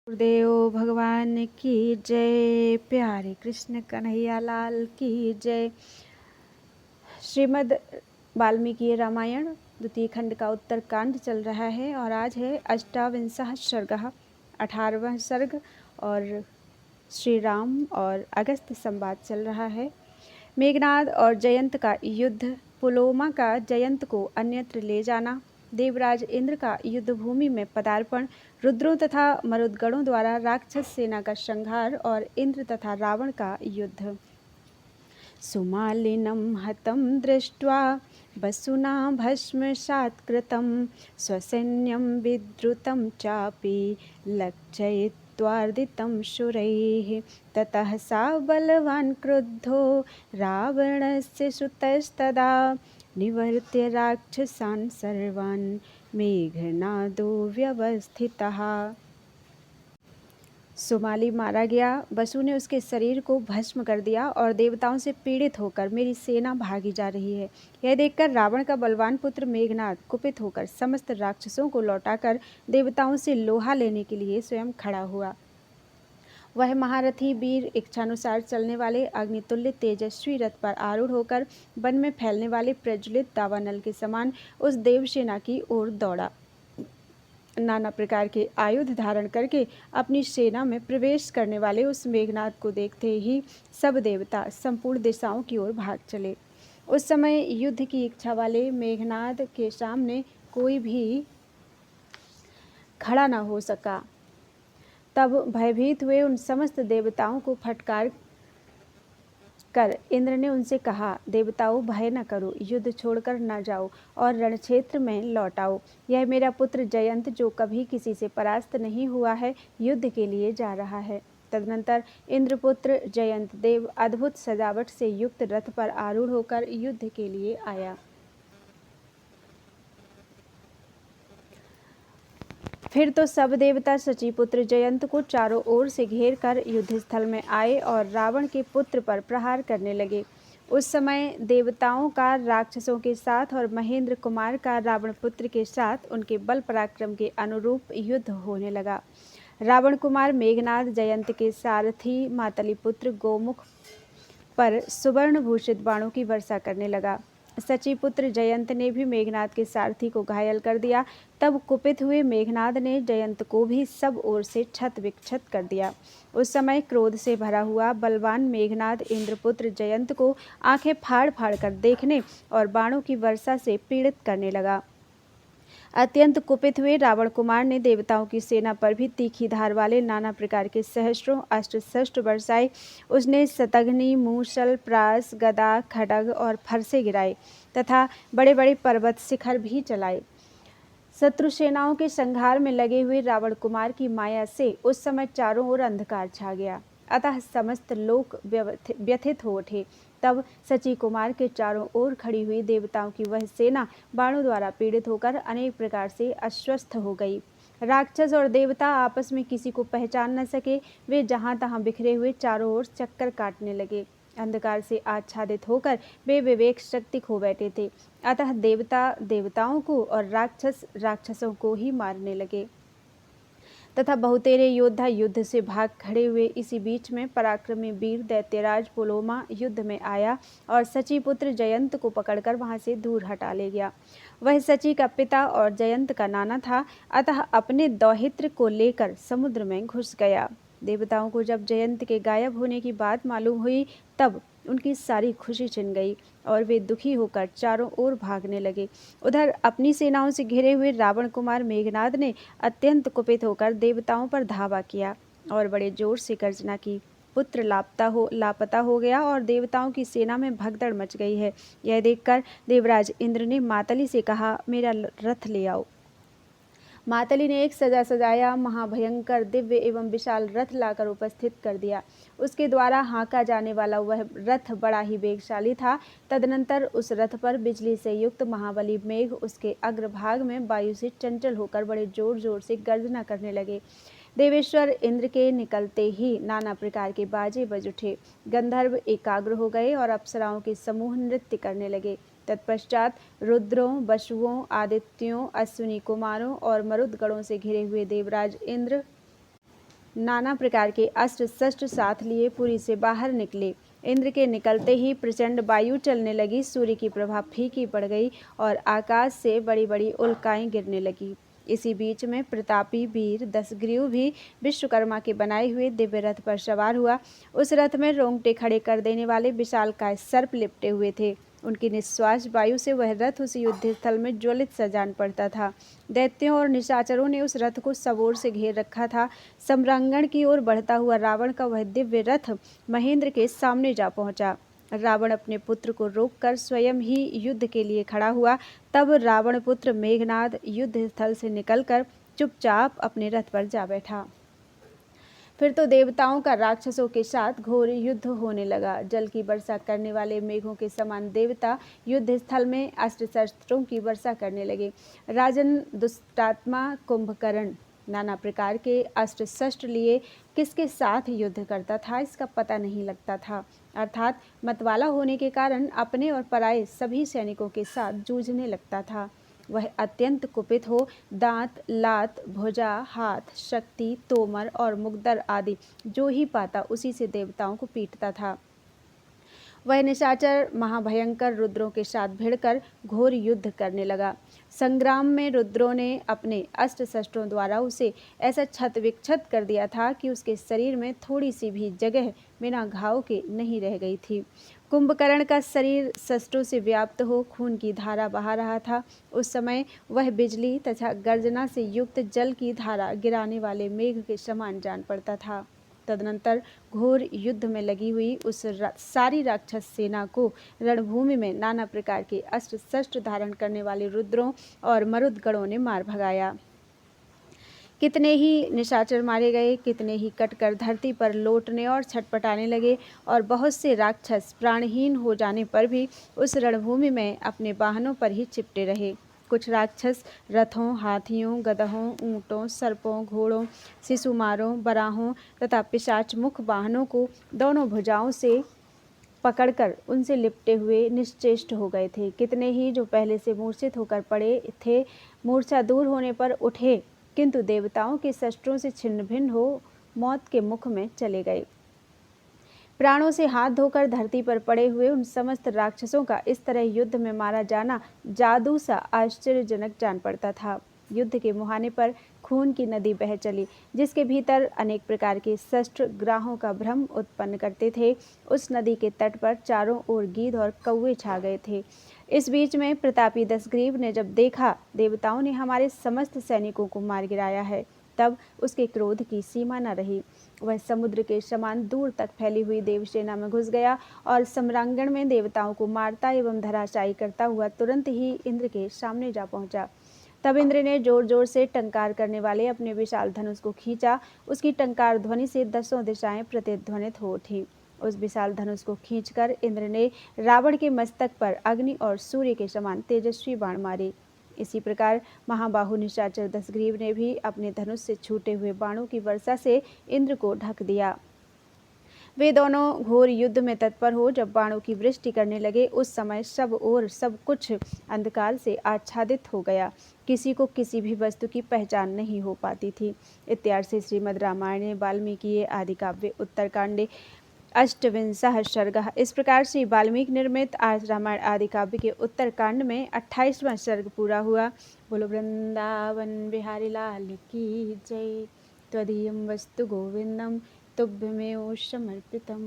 गुरुदेव भगवान की जय। प्यारे कृष्ण कन्हैया लाल की जय। श्रीमद् वाल्मीकि रामायण द्वितीय खंड का उत्तरकांड चल रहा है और आज है अष्टाविंशः सर्गः 18वां सर्ग और श्री राम और अगस्त्य संवाद चल रहा है। मेघनाद और जयंत का युद्ध, पुलोमा का जयंत को अन्यत्र ले जाना, देवराज इंद्र का युद्ध भूमि में पदार्पण, रुद्रों तथा मरुदगणों द्वारा राक्षस सेना का संहार और इंद्र तथा रावण का युद्ध। सुमालिनं हतं दृष्ट्वा वसुना भस्मसात् कृतं, स्वसैन्यं विद्रुतं चापि लक्षयित्वार्दितं शूरैः। ततः सा बलवान् क्रुद्धो रावणस्य सुतस्तदा, निवर्त्य राक्षसान् सर्वान् मेघनादो व्यवस्थितः। सुमाली मारा गया। वसु ने उसके शरीर को भस्म कर दिया और देवताओं से पीड़ित होकर मेरी सेना भागी जा रही है, यह देखकर रावण का बलवान पुत्र मेघनाद कुपित होकर समस्त राक्षसों को लौटाकर देवताओं से लोहा लेने के लिए स्वयं खड़ा हुआ। वह महारथी वीर इच्छानुसार चलने वाले अग्नितुल्य तेजस्वी रथ पर आरूढ़ होकर वन में फैलने वाले प्रज्वलित दावानल के समान उस देवसेना की ओर दौड़ा। नाना प्रकार के आयुध धारण करके अपनी सेना में प्रवेश करने वाले उस मेघनाद को देखते ही सब देवता संपूर्ण दिशाओं की ओर भाग चले। उस समय युद्ध की इच्छा वाले मेघनाद के सामने कोई भी खड़ा न हो सका। तब भयभीत हुए उन समस्त देवताओं को फटकार कर इंद्र ने उनसे कहा, देवताओं भय न करो, युद्ध छोड़कर न जाओ और रणक्षेत्र में लौट आओ। यह मेरा पुत्र जयंत, जो कभी किसी से परास्त नहीं हुआ है, युद्ध के लिए जा रहा है। तदनंतर इंद्रपुत्र जयंत देव अद्भुत सजावट से युक्त रथ पर आरूढ़ होकर युद्ध के लिए आया। फिर तो सब देवता शचीपुत्र जयंत को चारों ओर से घेर कर युद्ध स्थल में आए और रावण के पुत्र पर प्रहार करने लगे। उस समय देवताओं का राक्षसों के साथ और महेंद्र कुमार का रावण पुत्र के साथ उनके बल पराक्रम के अनुरूप युद्ध होने लगा। रावण कुमार मेघनाद जयंत के सारथी मातली पुत्र गोमुख पर सुवर्ण भूषित बाणों की वर्षा करने लगा। शचीपुत्र जयंत ने भी मेघनाद के सारथी को घायल कर दिया। तब कुपित हुए मेघनाद ने जयंत को भी सब ओर से छत विक्षत कर दिया। उस समय क्रोध से भरा हुआ बलवान मेघनाद इंद्रपुत्र जयंत को आंखें फाड़ फाड़ कर देखने और बाणों की वर्षा से पीड़ित करने लगा। अत्यंत कुपित हुए रावण कुमार ने देवताओं की सेना पर भी तीखी धार वाले नाना प्रकार के सहस्त्रों अस्त्र शस्त्र बरसाए। उसने शतघ्नी, मूसल, प्रास, गदा, खड्ग और फरसे गिराए तथा बड़े बड़े पर्वत शिखर भी चलाए। शत्रु सेनाओं के संहार में लगे हुए रावण कुमार की माया से उस समय चारों ओर अंधकार छा गया, अतः समस्त लोक व्यथित हो उठे। तब शची कुमार के चारों ओर खड़ी हुई देवताओं की वह सेना बाणों द्वारा पीड़ित होकर अनेक प्रकार से अस्वस्थ हो गई। राक्षस और देवता आपस में किसी को पहचान न सके। वे जहाँ तहाँ बिखरे हुए चारों ओर चक्कर काटने लगे। अंधकार से आच्छादित होकर वे विवेक शक्ति खो बैठे थे, अतः देवता देवताओं को और राक्षस राक्षसों को ही मारने लगे तथा बहुतेरे योद्धा युद्ध से भाग खड़े हुए। इसी बीच में पराक्रमी वीर दैत्यराज पुलोमा युद्ध में आया और शचीपुत्र जयंत को पकड़कर वहां से दूर हटा ले गया। वह शची का पिता और जयंत का नाना था, अतः अपने दौहित्र को लेकर समुद्र में घुस गया। देवताओं को जब जयंत के गायब होने की बात मालूम हुई, तब उनकी सारी खुशी छिन गई और वे दुखी होकर चारों ओर भागने लगे। उधर अपनी सेनाओं से घिरे हुए रावण कुमार मेघनाद ने अत्यंत कुपित होकर देवताओं पर धावा किया और बड़े जोर से गर्जना की। पुत्र लापता हो गया और देवताओं की सेना में भगदड़ मच गई है। यह देखकर देवराज इंद्र ने मातली से कहा, मेरा रथ ले आओ। मातली ने एक सजा सजाया महाभयंकर दिव्य एवं विशाल रथ लाकर उपस्थित कर दिया। उसके द्वारा हाँका जाने वाला वह रथ बड़ा ही वेगशाली था। तदनंतर उस रथ पर बिजली से युक्त महाबली मेघ उसके अग्रभाग में वायु से चंचल होकर बड़े जोर जोर से गर्जना करने लगे। देवेश्वर इंद्र के निकलते ही नाना प्रकार के बाजे बज उठे। गंधर्व एकाग्र हो गए और अप्सराओं के समूह नृत्य करने लगे। तत्पश्चात रुद्रों, वसुओं, आदित्यों, अश्विनी कुमारों और मरुदगणों से घिरे हुए देवराज इंद्र नाना प्रकार के अस्त्र शस्त्र साथ लिए पुरी से बाहर निकले। इंद्र के निकलते ही प्रचंड वायु चलने लगी, सूर्य की प्रभा फीकी पड़ गई और आकाश से बड़ी बड़ी उल्काएं गिरने लगी। इसी बीच में प्रतापी वीर दशग्रीव भी विश्वकर्मा के बनाए हुए दिव्य रथ पर सवार हुआ। उस रथ में रोंगटे खड़े कर देने वाले विशालकाय सर्प लिपटे हुए थे। उनकी निश्वास वायु से वह रथ उस युद्ध स्थल में ज्वलित सा जान पड़ता था। दैत्यों और निशाचरों ने उस रथ को सब ओर से घेर रखा था। सम्रांगण की ओर बढ़ता हुआ रावण का वह दिव्य रथ महेंद्र के सामने जा पहुंचा। रावण अपने पुत्र को रोककर स्वयं ही युद्ध के लिए खड़ा हुआ। तब रावण पुत्र मेघनाद युद्ध स्थल से निकलकर चुपचाप अपने रथ पर जा बैठा। फिर तो देवताओं का राक्षसों के साथ घोर युद्ध होने लगा। जल की वर्षा करने वाले मेघों के समान देवता युद्ध स्थल में अस्त्र शस्त्रों की वर्षा करने लगे। राजन दुष्टात्मा कुंभकर्ण नाना प्रकार के अस्त्र शस्त्र लिए किसके साथ युद्ध करता था इसका पता नहीं लगता था। अर्थात मतवाला होने के कारण अपने और पराये सभी सैनिकों के साथ जूझने लगता था। वह अत्यंत कुपित हो दांत, लात, भुजा, हाथ, शक्ति, तोमर और मुग्दर आदि जो ही पाता उसी से देवताओं को पीटता था। वह निशाचर महाभयंकर रुद्रों के साथ भिड़कर घोर युद्ध करने लगा। संग्राम में रुद्रों ने अपने अस्त्र शस्त्रों द्वारा उसे ऐसा छत विक्षत कर दिया था कि उसके शरीर में थोड़ी सी भी जगह बिना घाव के नहीं रह गई थी। कुंभकर्ण का शरीर शस्त्रों से व्याप्त हो खून की धारा बहा रहा था। उस समय वह बिजली तथा गर्जना से युक्त जल की धारा गिराने वाले मेघ के समान जान पड़ता था। तदनंतर घोर युद्ध में लगी हुई उस सारी राक्षस सेना को रणभूमि में नाना प्रकार के अस्त्र शस्त्र धारण करने वाले रुद्रों और मरुदगणों ने मार भगाया। कितने ही निशाचर मारे गए, कितने ही कटकर धरती पर लौटने और छटपटाने लगे और बहुत से राक्षस प्राणहीन हो जाने पर भी उस रणभूमि में अपने वाहनों पर ही चिपटे रहे। कुछ राक्षस रथों, हाथियों, गदहों, ऊंटों, सर्पों, घोड़ों, शिशुमारों, बराहों तथा पिशाच मुख वाहनों को दोनों भुजाओं से पकड़कर उनसे लिपटे हुए निश्चेष्ट हो गए थे। कितने ही जो पहले से मूर्छित होकर पड़े थे मूर्छा दूर होने पर उठे, किंतु देवताओं के शस्त्रों से छिन्न भिन्न हो मौत के मुख में चले गए। प्राणों से हाथ धोकर धरती पर पड़े हुए उन समस्त राक्षसों का इस तरह युद्ध में मारा जाना जादू सा आश्चर्यजनक जान पड़ता था। युद्ध के मुहाने पर खून की नदी बह चली, जिसके भीतर अनेक प्रकार के शस्त्र ग्राहों का भ्रम उत्पन्न करते थे। उस नदी के तट पर चारों ओर गीध और कौवे छा गए थे। इस बीच में प्रतापी दशग्रीव ने जब देखा देवताओं ने हमारे समस्त सैनिकों को मार गिराया है, तब उसके क्रोध की सीमा न रही। वह समुद्र के समान दूर तक फैली हुई देवसेना में घुस गया और सम्रांगण में देवताओं को मारता एवं धराशायी करता हुआ तुरंत ही इंद्र के सामने जा पहुंचा। तब इंद्र ने जोर जोर से टंकार करने वाले अपने विशाल धनुष को खींचा। उसकी टंकार ध्वनि से दसों दिशाएं प्रतिध्वनित हो उठी। उस विशाल धनुष को खींचकर इंद्र ने रावण के मस्तक पर अग्नि और सूर्य के समान तेजस्वी बाण मारे। इसी प्रकार महाबाहु निशाचर दशग्रीव ने भी अपने धनुष से छूटे हुए बाणों की वर्षा से इंद्र को ढक दिया। वे दोनों घोर युद्ध में तत्पर हो जब बाणों की वृष्टि करने लगे, उस समय सब ओर सब कुछ अंधकार से आच्छादित हो गया। किसी को किसी भी वस्तु की पहचान नहीं हो पाती थी। इत्यार्षे श्रीमद् रामायणे वाल्मीकि आदि काव्ये उत्तरकांडे अष्टविंशः सर्गः। इस प्रकार श्री वाल्मीकि निर्मित आज रामायण आदि काव्य के उत्तरकांड में 28वां सर्ग पूरा हुआ। बोलो वृंदावन बिहारी लाल की जय। त्वदीयं वस्तु गोविंदम तुभ्यमेव समर्पितम्।